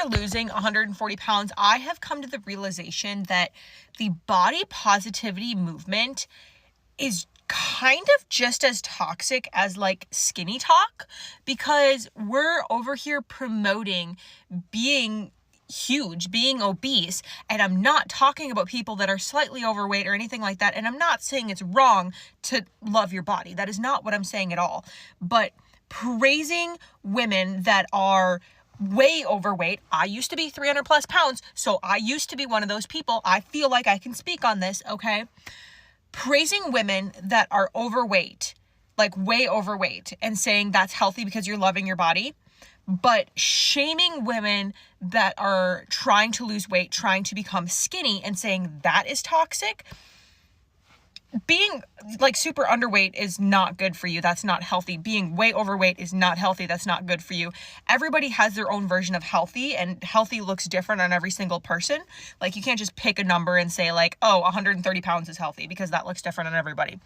after losing 140 pounds, I have come to the realization that the body positivity movement is kind of just as toxic as like skinny talk, because we're over here promoting being huge, being obese, and I'm not talking about people that are slightly overweight or anything like that, and I'm not saying it's wrong to love your body. That is not what I'm saying at all. But praising women that are way overweight. I used to be 300 plus pounds, so I used to be one of those people. I feel like I can speak on this, okay? Praising women that are overweight, like way overweight, and saying that's healthy because you're loving your body, but shaming women that are trying to lose weight, trying to become skinny, and saying that is toxic. Being like super underweight is not good for you. That's not healthy. Being way overweight is not healthy. That's not good for you. Everybody has their own version of healthy, and healthy looks different on every single person. Like, you can't just pick a number and say like, oh, 130 pounds is healthy, because that looks different on everybody.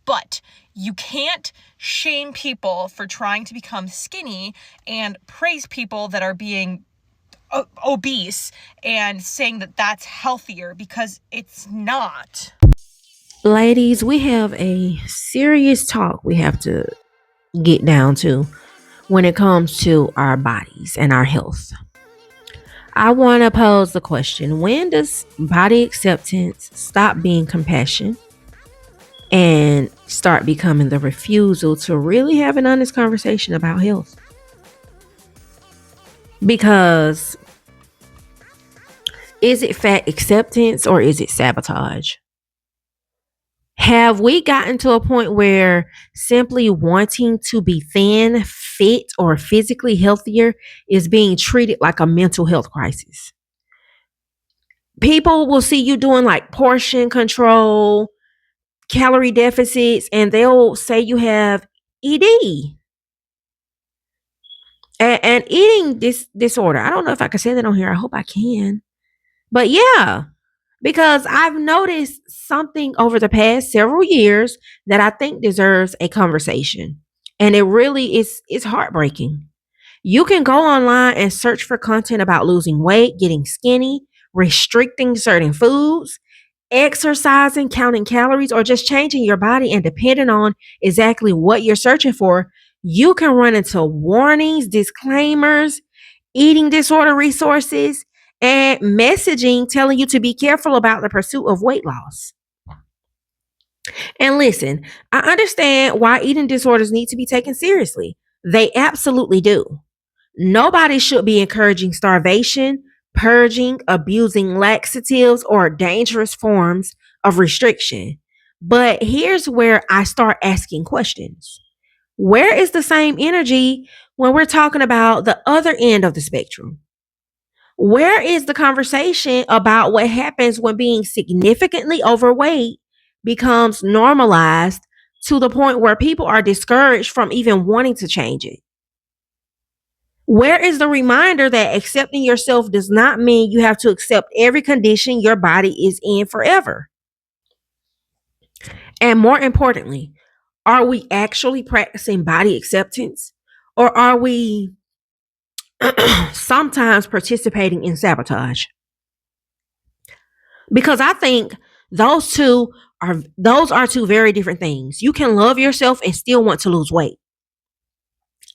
But you can't shame people for trying to become skinny and praise people that are being obese and saying that that's healthier, because it's not. Ladies, we have a serious talk we have to get down to when it comes to our bodies and our health. I want to pose the question: when does body acceptance stop being compassion and start becoming the refusal to really have an honest conversation about health? Because is it fat acceptance or is it sabotage? Have we gotten to a point where simply wanting to be thin, fit, or physically healthier is being treated like a mental health crisis? People will see you doing like portion control, calorie deficits, and they'll say you have ED and eating disorder. I don't know if I can say that on here. I hope I can. But yeah, because I've noticed something over the past several years that I think deserves a conversation. And it really is heartbreaking. You can go online and search for content about losing weight, getting skinny, restricting certain foods, exercising, counting calories, or just changing your body. And depending on exactly what you're searching for, you can run into warnings, disclaimers, eating disorder resources, and messaging telling you to be careful about the pursuit of weight loss. And listen, I understand why eating disorders need to be taken seriously. They absolutely do. Nobody should be encouraging starvation, purging, abusing laxatives, or dangerous forms of restriction. But here's where I start asking questions. Where is the same energy when we're talking about the other end of the spectrum? Where is the conversation about what happens when being significantly overweight becomes normalized to the point where people are discouraged from even wanting to change it? Where is the reminder that accepting yourself does not mean you have to accept every condition your body is in forever? And more importantly, are we actually practicing body acceptance, or are we sometimes participating in sabotage? Because I think those are two very different things. You can love yourself and still want to lose weight.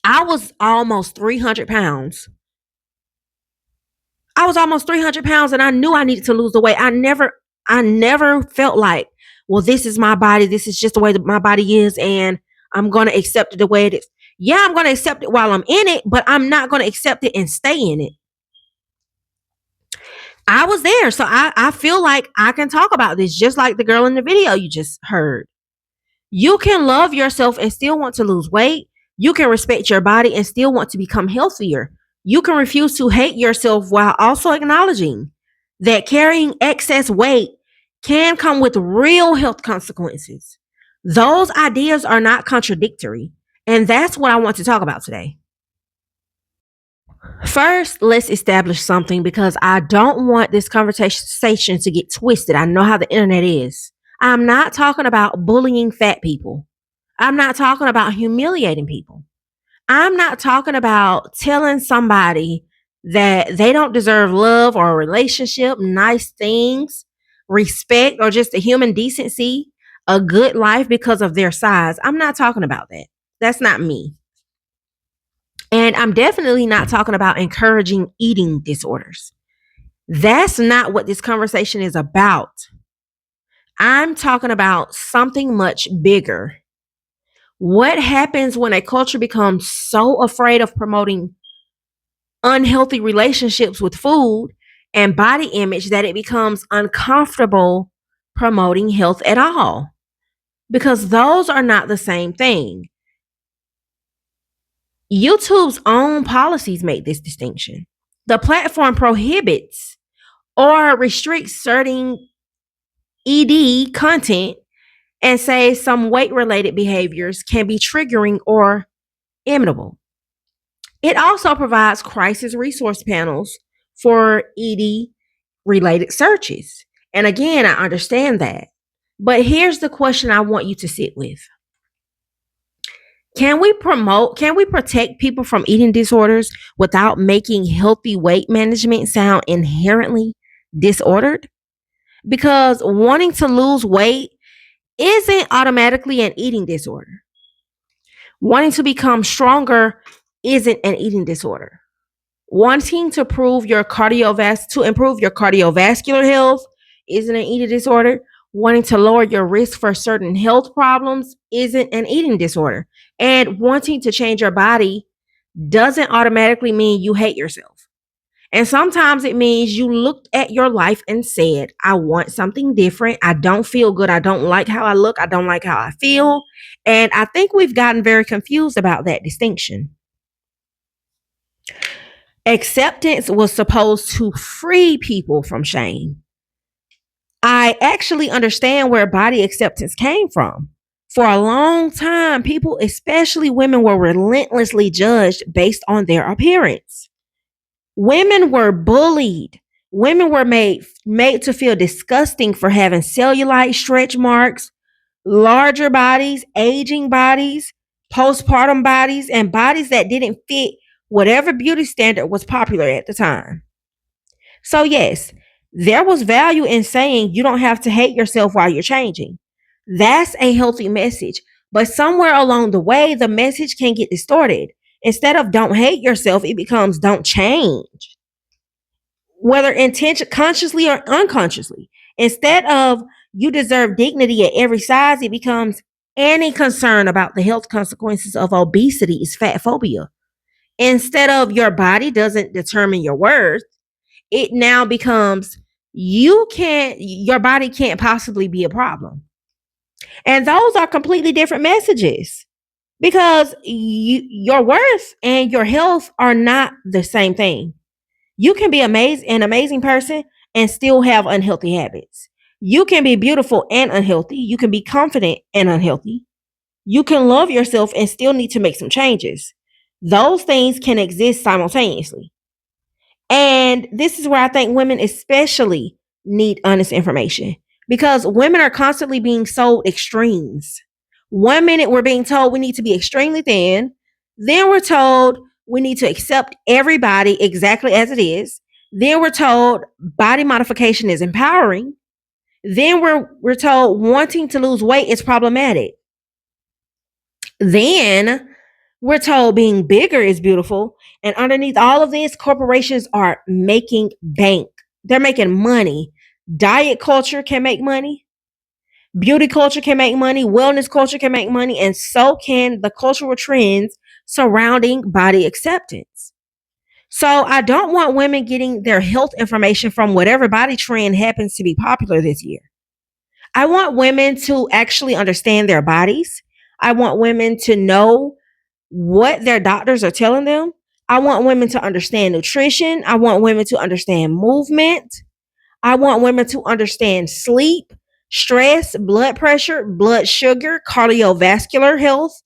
I was almost 300 pounds. I was almost 300 pounds and I knew I needed to lose the weight. I never felt like, well, this is my body. This is just the way that my body is. And I'm going to accept it the way it is. Yeah, I'm going to accept it while I'm in it, but I'm not going to accept it and stay in it. I was there. So I feel like I can talk about this just like the girl in the video you just heard. You can love yourself and still want to lose weight. You can respect your body and still want to become healthier. You can refuse to hate yourself while also acknowledging that carrying excess weight can come with real health consequences. Those ideas are not contradictory. And that's what I want to talk about today. First, let's establish something because I don't want this conversation to get twisted. I know how the internet is. I'm not talking about bullying fat people. I'm not talking about humiliating people. I'm not talking about telling somebody that they don't deserve love or a relationship, nice things, respect, or just a human decency, a good life because of their size. I'm not talking about that. That's not me. And I'm definitely not talking about encouraging eating disorders. That's not what this conversation is about. I'm talking about something much bigger. What happens when a culture becomes so afraid of promoting unhealthy relationships with food and body image that it becomes uncomfortable promoting health at all? Because those are not the same thing. YouTube's own policies make this distinction. The platform prohibits or restricts certain ED content and says some weight related behaviors can be triggering or imitable. It also provides crisis resource panels for ED related searches. And again, I understand that. But here's the question I want you to sit with. Can we protect people from eating disorders without making healthy weight management sound inherently disordered? Because wanting to lose weight isn't automatically an eating disorder. Wanting to become stronger isn't an eating disorder. Wanting to improve your cardiovascular health isn't an eating disorder. Wanting to lower your risk for certain health problems isn't an eating disorder. And wanting to change your body doesn't automatically mean you hate yourself. And sometimes it means you looked at your life and said, I want something different. I don't feel good. I don't like how I look. I don't like how I feel. And I think we've gotten very confused about that distinction. Acceptance was supposed to free people from shame. I actually understand where body acceptance came from. For a long time, people, especially women, were relentlessly judged based on their appearance. Women were bullied. Women were made to feel disgusting for having cellulite, stretch marks, larger bodies, aging bodies, postpartum bodies, and bodies that didn't fit whatever beauty standard was popular at the time. So, yes, there was value in saying you don't have to hate yourself while you're changing. That's a healthy message. But somewhere along the way, the message can get distorted. Instead of don't hate yourself, it becomes don't change, whether consciously or unconsciously. Instead of you deserve dignity at every size, it becomes any concern about the health consequences of obesity is fat phobia. Instead of your body doesn't determine your worth, it now becomes your body can't possibly be a problem. And those are completely different messages because your worth and your health are not the same thing. You can be an amazing person and still have unhealthy habits. You can be beautiful and unhealthy. You can be confident and unhealthy. You can love yourself and still need to make some changes. Those things can exist simultaneously. And this is where I think women especially need honest information because women are constantly being sold extremes. 1 minute we're being told we need to be extremely thin, then we're told we need to accept everybody exactly as it is. Then we're told body modification is empowering. Then we're told wanting to lose weight is problematic. Then we're told being bigger is beautiful. And underneath all of this, corporations are making bank. They're making money. Diet culture can make money. Beauty culture can make money. Wellness culture can make money. And so can the cultural trends surrounding body acceptance. So I don't want women getting their health information from whatever body trend happens to be popular this year. I want women to actually understand their bodies. I want women to know what their doctors are telling them. I want women to understand nutrition. I want women to understand movement. I want women to understand sleep, stress, blood pressure, blood sugar, cardiovascular health,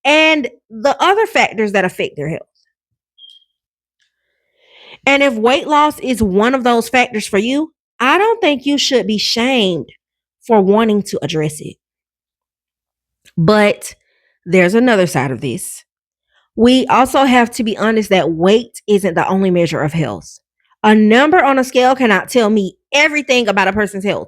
and the other factors that affect their health. And if weight loss is one of those factors for you, I don't think you should be shamed for wanting to address it. But there's another side of this. We also have to be honest that weight isn't the only measure of health. A number on a scale cannot tell me everything about a person's health.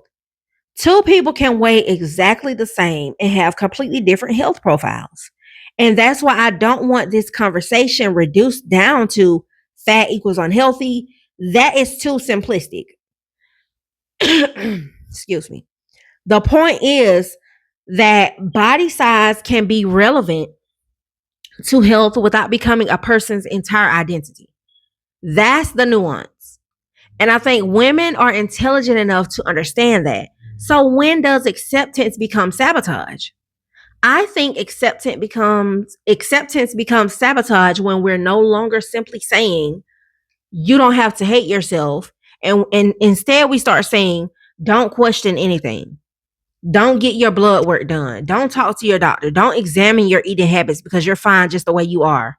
Two people can weigh exactly the same and have completely different health profiles. And that's why I don't want this conversation reduced down to fat equals unhealthy. That is too simplistic. Excuse me. The point is that body size can be relevant to health without becoming a person's entire identity. That's the nuance. And I think women are intelligent enough to understand that. So when does acceptance become sabotage? I think acceptance becomes sabotage when we're no longer simply saying you don't have to hate yourself, and instead we start saying don't question anything. Don't get your blood work done. Don't talk to your doctor. Don't examine your eating habits because you're fine just the way you are.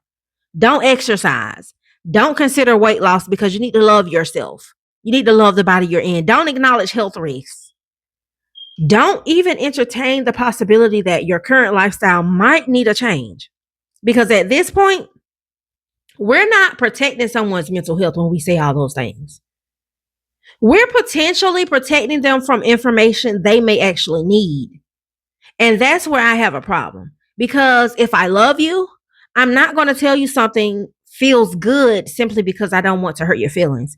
Don't exercise. Don't consider weight loss because you need to love yourself. You need to love the body you're in. Don't acknowledge health risks. Don't even entertain the possibility that your current lifestyle might need a change. Because at this point, we're not protecting someone's mental health when we say all those things. We're potentially protecting them from information they may actually need. And that's where I have a problem. Because if I love you, I'm not going to tell you something feels good simply because I don't want to hurt your feelings.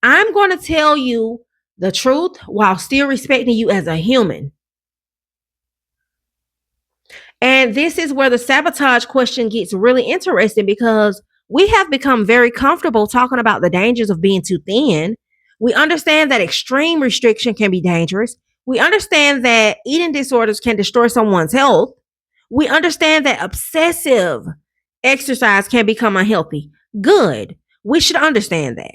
I'm going to tell you the truth while still respecting you as a human. And this is where the sabotage question gets really interesting because we have become very comfortable talking about the dangers of being too thin. We understand that extreme restriction can be dangerous. We understand that eating disorders can destroy someone's health. We understand that obsessive exercise can become unhealthy. Good. We should understand that.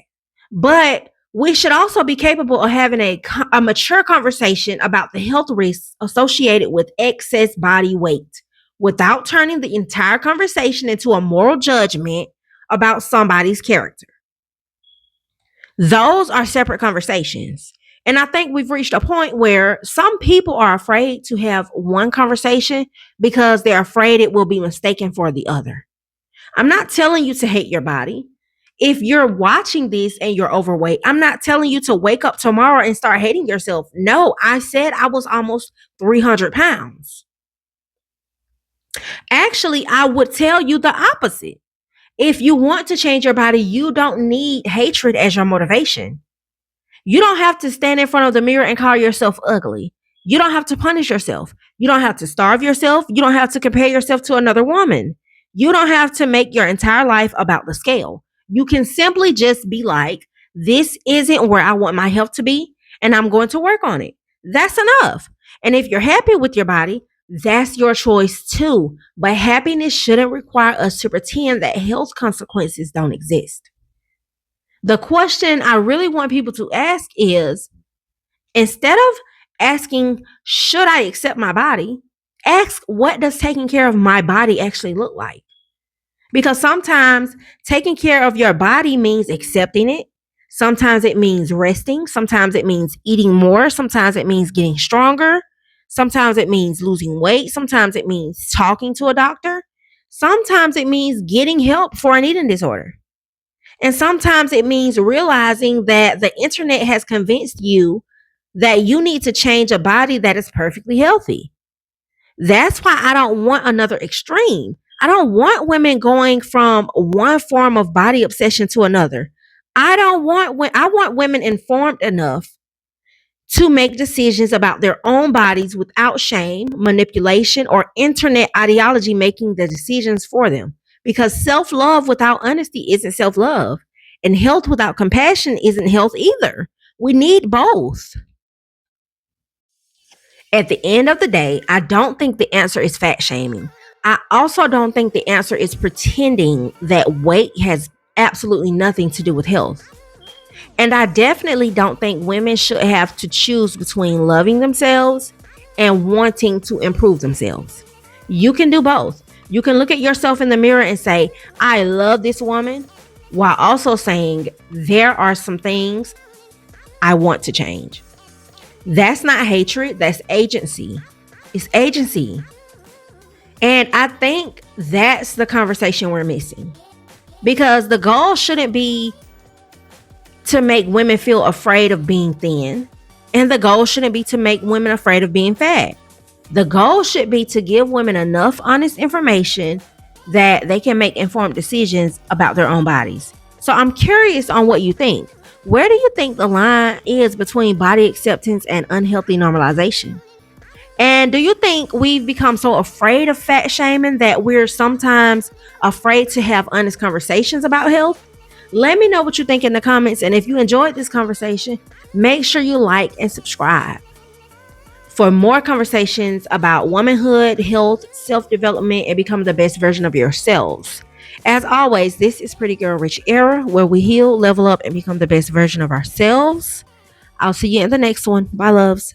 But we should also be capable of having a mature conversation about the health risks associated with excess body weight without turning the entire conversation into a moral judgment about somebody's character. Those are separate conversations. And I think we've reached a point where some people are afraid to have one conversation because they're afraid it will be mistaken for the other. I'm not telling you to hate your body. If you're watching this and you're overweight, I'm not telling you to wake up tomorrow and start hating yourself. No, I said I was almost 300 pounds. Actually, I would tell you the opposite. If you want to change your body, you don't need hatred as your motivation. You don't have to stand in front of the mirror and call yourself ugly. You don't have to punish yourself. You don't have to starve yourself. You don't have to compare yourself to another woman. You don't have to make your entire life about the scale. You can simply just be like, this isn't where I want my health to be, and I'm going to work on it. That's enough. And if you're happy with your body, that's your choice too. But happiness shouldn't require us to pretend that health consequences don't exist. The question I really want people to ask is, instead of asking, should I accept my body? Ask, what does taking care of my body actually look like? Because sometimes taking care of your body means accepting it. Sometimes it means resting. Sometimes it means eating more. Sometimes it means getting stronger. Sometimes it means losing weight. Sometimes it means talking to a doctor. Sometimes it means getting help for an eating disorder. And sometimes it means realizing that the internet has convinced you that you need to change a body that is perfectly healthy. That's why I don't want another extreme. I don't want women going from one form of body obsession to another. I want women informed enough to make decisions about their own bodies without shame, manipulation, or internet ideology making the decisions for them. Because self-love without honesty isn't self-love, and health without compassion isn't health either. We need both. At the end of the day, I don't think the answer is fat shaming. I also don't think the answer is pretending that weight has absolutely nothing to do with health. And I definitely don't think women should have to choose between loving themselves and wanting to improve themselves. You can do both. You can look at yourself in the mirror and say, I love this woman, while also saying, there are some things I want to change. That's not hatred, that's agency. It's agency. And I think that's the conversation we're missing. Because the goal shouldn't be to make women feel afraid of being thin. And the goal shouldn't be to make women afraid of being fat. The goal should be to give women enough honest information that they can make informed decisions about their own bodies. So I'm curious on what you think. Where do you think the line is between body acceptance and unhealthy normalization? And do you think we've become so afraid of fat shaming that we're sometimes afraid to have honest conversations about health? Let me know what you think in the comments. And if you enjoyed this conversation, make sure you like and subscribe for more conversations about womanhood, health, self-development, and becoming the best version of yourselves. As always, this is Pretty Girl Rich Era, where we heal, level up, and become the best version of ourselves. I'll see you in the next one. Bye, loves.